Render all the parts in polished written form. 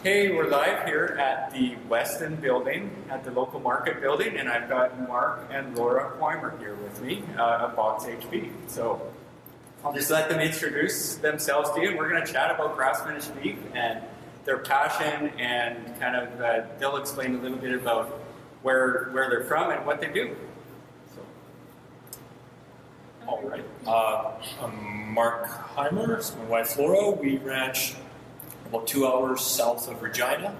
Hey, we're live here at the Weston building, at the local market building, and I've got Mark and Laura Weimer here with me at Box HB. So I'll just let them introduce themselves to you, and we're going to chat about grass-finished beef and their passion, and kind of they'll explain a little bit about where they're from and what they do. So, all right. I'm Mark Heimer. It's my wife Laura. We ranch about 2 hours south of Regina,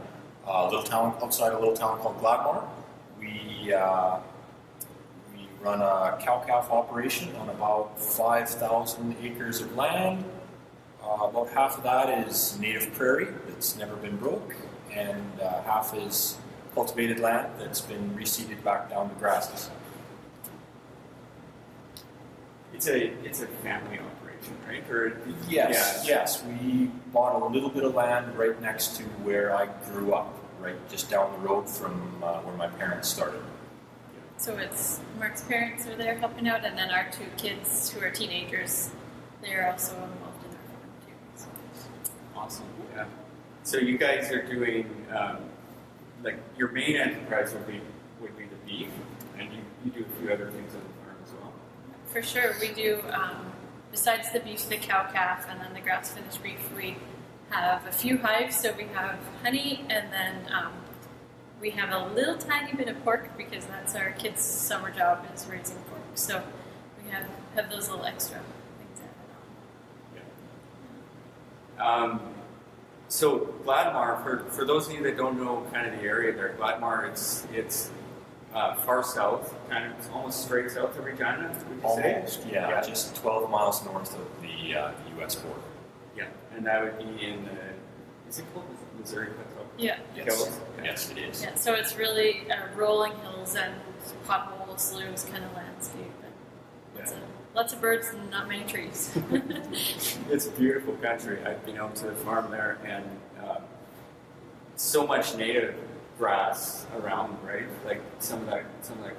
a little town outside a little town called Gladmar. We run a cow-calf operation on about 5,000 acres of land. About half of that is native prairie that's never been broke, and half is cultivated land that's been reseeded back down to grasses. it's a family operation, right? Or, Yes. We bought a little bit of land right next to where I grew up, right just down the road from where my parents started. So it's Mark's parents are there helping out, and then our two kids who are teenagers, they're also involved in our farm too. So. Awesome. Yeah. So you guys are doing like your main enterprise would be the beef, and you do a few other things on the farm as well. For sure, we do. Besides the beef, the cow-calf, and then the grass-finished beef, we have a few hives. So we have honey, and then we have a little tiny bit of pork because that's our kids' summer job is raising pork. So we have those little extra things added on. So Gladmar, for those of you that don't know kind of the area there, Gladmar, it's far south, kind of almost straight south of Regina, would you say? Almost, yeah, just 12 miles north of the U.S. border. Yeah, and that would be in the, is it called Missouri Plateau? Yeah. Yes, it is. Yeah, so it's really rolling hills and pothole sloughs kind of landscape. And lots of birds and not many trees. It's beautiful country. I've been out to the farm there, and so much native grass around, right? Like some of that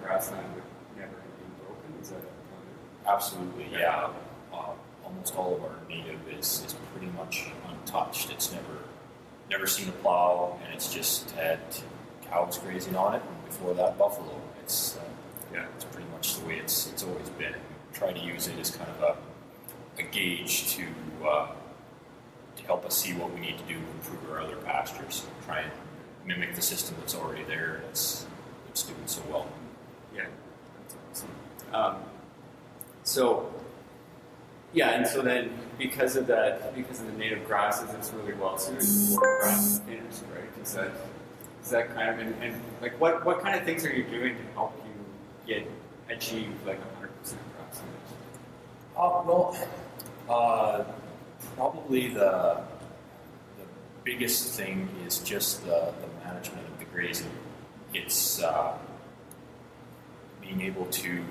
grassland would never have been broken. Is that Absolutely, yeah. Almost all of our native is pretty much untouched. It's never seen a plow, and it's just had cows grazing on it, and before that, buffalo. It's pretty much the way it's always been. We try to use it as kind of a gauge to help us see what we need to do to improve our other pastures. Try and mimic the system that's already there. It's doing so well. Yeah, that's awesome. And so then because of the native grasses, it's really well suited for grass finish, right? Is that kind of and like what kind of things are you doing to help you achieve like 100% grass finish? Probably the biggest thing is just the management of the grazing. It's being able to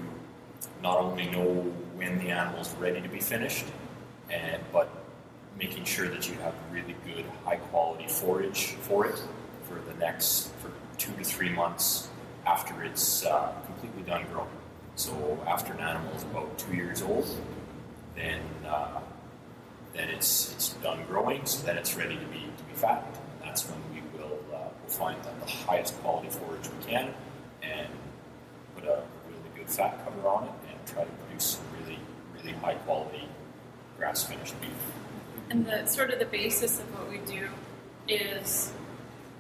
not only know when the animal's ready to be finished, but making sure that you have really good, high-quality forage for it for 2 to 3 months after it's completely done growing. So after an animal is about 2 years old, then it's done growing, so then it's ready to be fattened. And that's when we will find the highest quality forage we can and put a really good fat cover on it and try to produce some really, really high quality grass finished beef. And the basis of what we do is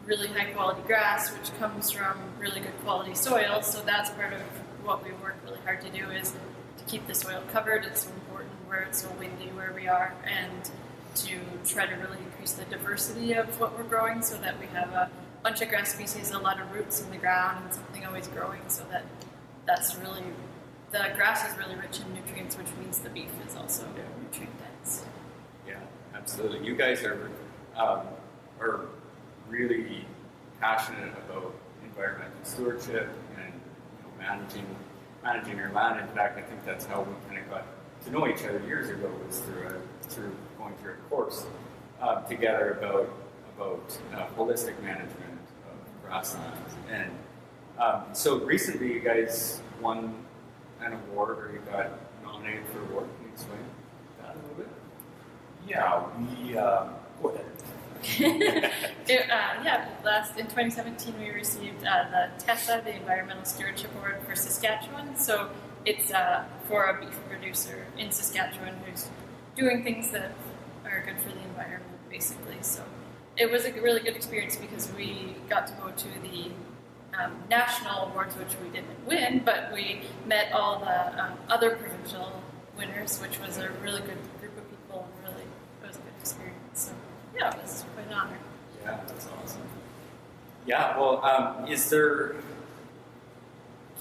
really high quality grass, which comes from really good quality soil. So that's part of what we work really hard to do is to keep the soil covered. It's so important where it's so windy where we are, and to try to really increase the diversity of what we're growing so that we have a bunch of grass species, a lot of roots in the ground, and something always growing, so that's really, the grass is really rich in nutrients, which means the beef is also nutrient dense. Yeah, absolutely. You guys are really passionate about environmental stewardship and managing your land. In fact, I think that's how we kind of got to know each other years ago, was through going through a course together about holistic management of grasslands. And so recently, you guys won an award, or you got nominated for an award. Can you explain that a little bit? Yeah, we go ahead. in 2017 we received the TESA, the Environmental Stewardship Award for Saskatchewan. So it's for a beef producer in Saskatchewan who's doing things that are good for the environment, basically. So it was a really good experience because we got to go to the national awards, which we didn't win, but we met all the other provincial winners, which was a really good group of people, and really it was a good experience. So yeah, it was quite an honor. Yeah, that's awesome. Yeah, well, is there?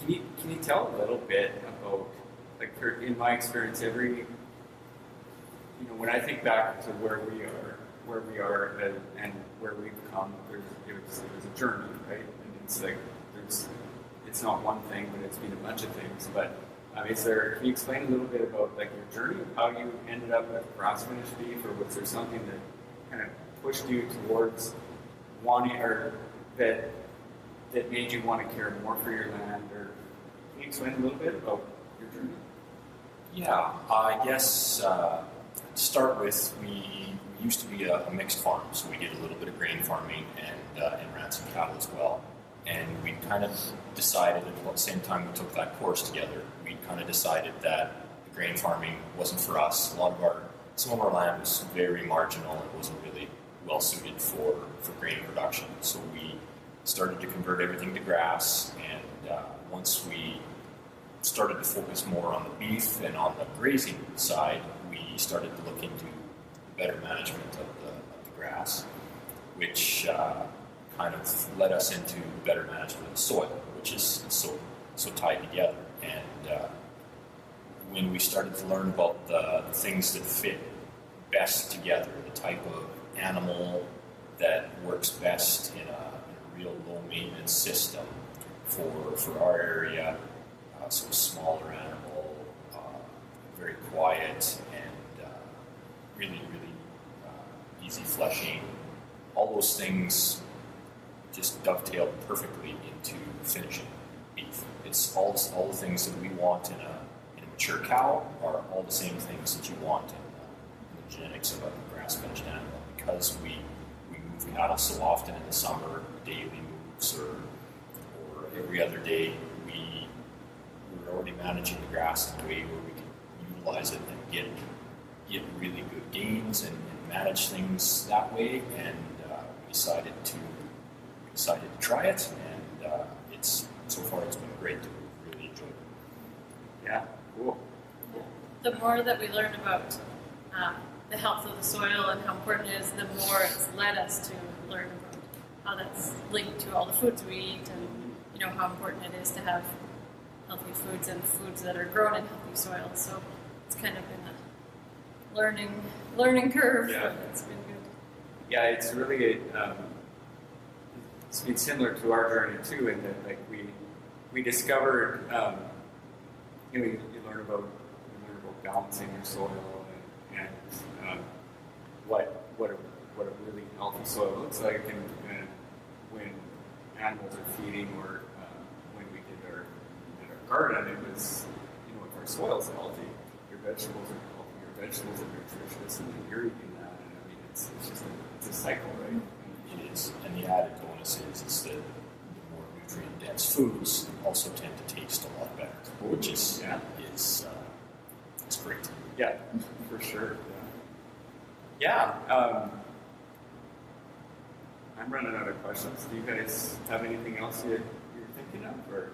Can you tell a little bit about, like, in my experience, when I think back to where we are, and where we've come, it was a journey, right? And it's like it's not one thing, but it's been a bunch of things. But can you explain a little bit about, like, your journey of how you ended up with grass finished beef, or was there something that kind of pushed you towards wanting, or that made you want to care more for your land, or can you explain a little bit about your journey? Yeah, I guess to start with, we used to be a mixed farm, so we did a little bit of grain farming and ran some cattle as well. And we kind of decided, at the same time we took that course together, we kind of decided that the grain farming wasn't for us. Some of our land was very marginal and wasn't really well suited for grain production. So we started to convert everything to grass, and once we started to focus more on the beef and on the grazing side, we started to look into better management of the grass, which kind of led us into better management of the soil, which is so tied together. And when we started to learn about the things that fit best together, the type of animal that works best in a real low maintenance system for our area, so a smaller animal, very quiet, and really easy fleshing. All those things just dovetailed perfectly into finishing beef. It's all the things that we want in a mature cow are all the same things that you want in the genetics of a grass-finished animal. Because we move cattle so often in the summer, daily moves or every other day, we're already managing the grass in a way where we can utilize it and get really good gains and manage things that way. And we decided to try it, and so far it's been great. We've really enjoyed it. Yeah, cool. The more that we learn about the health of the soil and how important it is, the more it's led us to learn about how that's linked to all the foods we eat, and how important it is to have healthy foods and foods that are grown in healthy soil. So it's kind of been a learning curve. Yeah. But it's been good. Yeah, it's really it's been similar to our journey too, in that, like, we discovered you learn about balancing your soil and what a really healthy soil looks like, and when animals are feeding, or when we did our garden, it was, if our soil's healthy, your vegetables are healthy, your vegetables are nutritious, and then you're eating that, and it's just a cycle, right? It is, and the added bonus is that the more nutrient-dense foods also tend to taste a lot better, which is it's great. Yeah, for sure. Yeah. I'm running out of questions. Do you guys have anything else you're thinking of, or?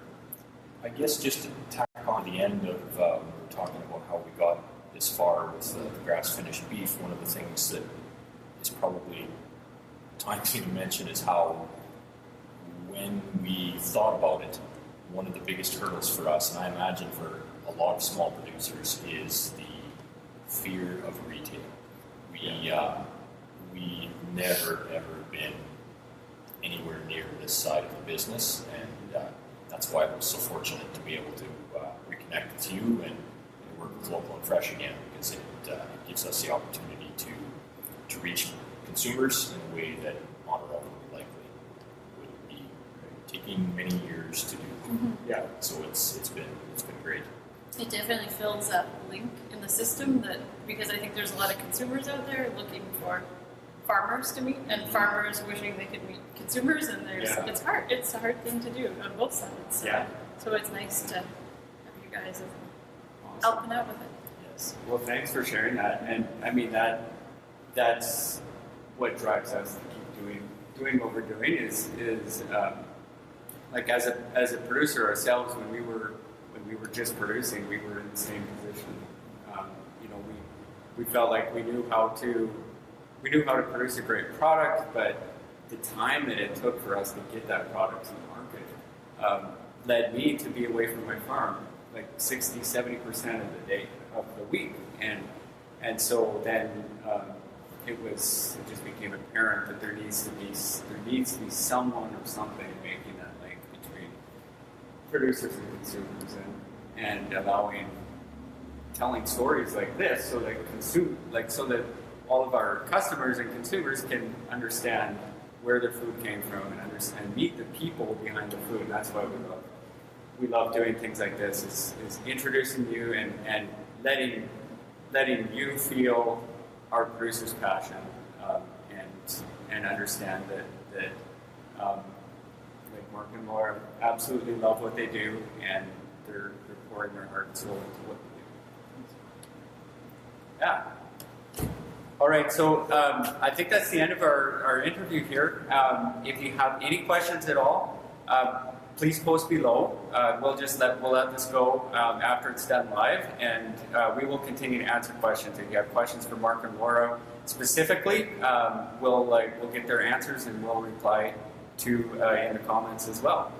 I guess just to tack on the end of we were talking about how we got this far with the grass-finished beef, one of the things that is probably timely to mention is how, when we thought about it, one of the biggest hurdles for us, and I imagine for a lot of small producers, is the fear of retail. We never ever been anywhere near this side of the business, and that's why I was so fortunate to be able to reconnect with you and work with Local and Fresh again, because it gives us the opportunity to reach consumers in a way that Montreal likely would be taking many years to do. Mm-hmm. Yeah. So it's been great. It definitely fills that link in the system, that because I think there's a lot of consumers out there looking for farmers to meet and farmers wishing they could meet consumers, and it's hard. It's a hard thing to do on both sides. So, Yeah. so it's nice to have you guys Awesome. helping out with it. Yes. Well, thanks for sharing that. And I mean that's what drives us to keep doing what we're doing is like as a producer ourselves, when we were just producing, we were in the same position. You know, we felt like we knew how to produce a great product, but the time that it took for us to get that product to the market led me to be away from my farm like 60-70% of the day of the week, and so then it just became apparent that there needs to be someone or something making that link between producers and consumers, and telling stories like this so that all of our customers and consumers can understand where their food came from and meet the people behind the food. And that's why we love doing things like this, is introducing you and letting you feel our producers' passion, and understand that like Mark and Laura absolutely love what they do, and they're pouring their heart and soul into what they do. Yeah. All right, so I think that's the end of our interview here. If you have any questions at all, please post below. We'll let this go after it's done live, and we will continue to answer questions. If you have questions for Mark and Laura specifically, we'll get their answers and we'll reply to in the comments as well.